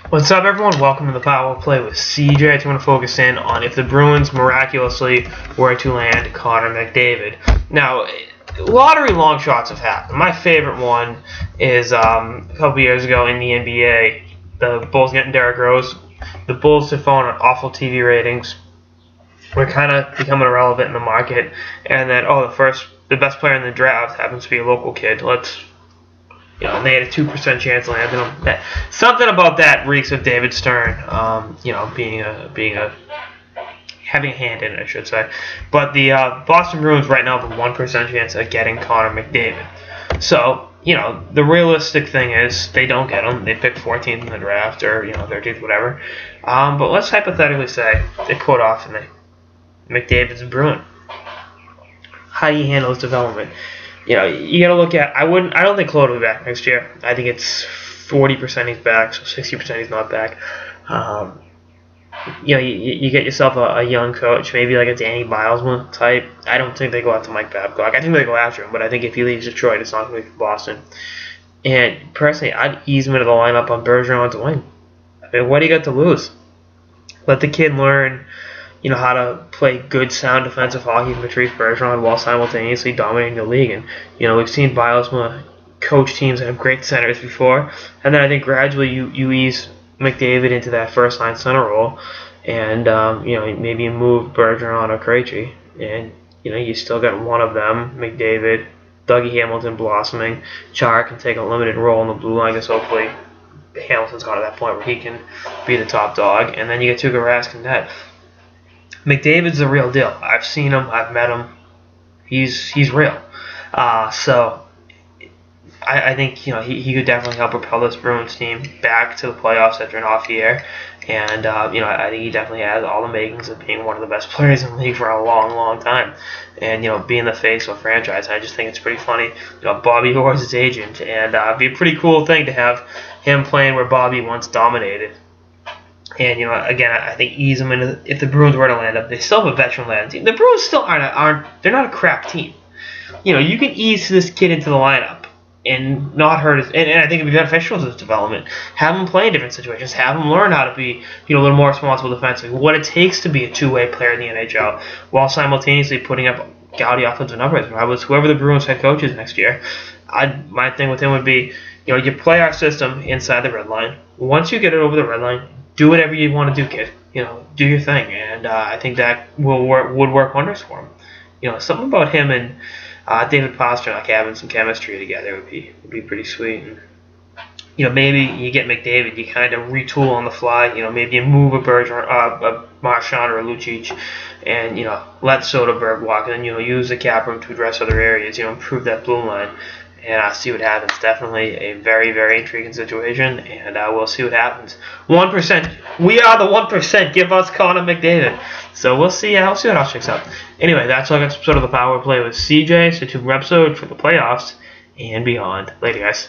What's up, everyone? Welcome to the Power Play with CJ. I just want to focus in on if the Bruins miraculously were to land Connor McDavid. Now, lottery long shots have happened. My favorite one is a couple years ago in the NBA. The Bulls getting Derrick Rose. The Bulls have fallen on awful TV ratings. We're kind of becoming irrelevant in the market. And then, the best player in the draft happens to be a local kid. And they had a 2% chance of landing him. Something about that reeks of David Stern. Having a hand in it, I should say. But the Boston Bruins right now have a 1% chance of getting Connor McDavid. So, the realistic thing is they don't get him. They pick 14th in the draft or 13th, whatever. But let's hypothetically say they put off and McDavid's a Bruin. How do you handle his development? You got to look at. I don't think Claude will be back next year. I think it's 40% he's back, so 60% he's not back. You get yourself a young coach, maybe like a Danny Bilesman type. I don't think they go after Mike Babcock. I think they go after him, but I think if he leaves Detroit, it's not going to be for Boston. And personally, I'd ease him into the lineup on Bergeron's wing. I mean, what do you got to lose? Let the kid learn. How to play good, sound defensive hockey for Patrice Bergeron while simultaneously dominating the league. And, we've seen Bilesma coach teams that have great centers before. And then I think gradually you ease McDavid into that first-line center role. And, maybe you move Bergeron or Krejci. And, you still got one of them, McDavid, Dougie Hamilton blossoming. Chara can take a limited role in the blue line because hopefully Hamilton's gone to that point where he can be the top dog. And then you get Tuukka Rask and net. McDavid's the real deal. I've seen him. I've met him. He's real. So I think he could definitely help propel this Bruins team back to the playoffs after an off year. And I think he definitely has all the makings of being one of the best players in the league for a long, long time. And being the face of a franchise, I just think it's pretty funny. Bobby Orr's his agent, and it'd be a pretty cool thing to have him playing where Bobby once dominated. And, again, I think ease them into, if the Bruins were to land up, they still have a veteran land team. The Bruins still they're not a crap team. You can ease this kid into the lineup and not hurt his, and I think it'd be beneficial to his development. Have him play in different situations. Have him learn how to be, a little more responsible defensively. What it takes to be a two-way player in the NHL while simultaneously putting up gaudy offensive numbers. If I was whoever the Bruins head coach is next year, my thing with him would be, you play our system inside the red line. Once you get it over the red line, do whatever you want to do, kid. Do your thing, and I think that would work wonders for him. Something about him and David Pastrnak having some chemistry together would be pretty sweet. And, maybe you get McDavid, you kind of retool on the fly. Maybe you move a Bergeron, a Marchand or a Lucic, and let Soderberg walk, and then use the cap room to address other areas. Improve that blue line. And see what happens. Definitely a very, very intriguing situation, and we'll see what happens. 1%. We are the 1%. Give us Connor McDavid. So we'll see how it shakes out. Anyway, that's all I got sort of the Power Play with CJ. So 2 episodes for the playoffs and beyond. Later, guys.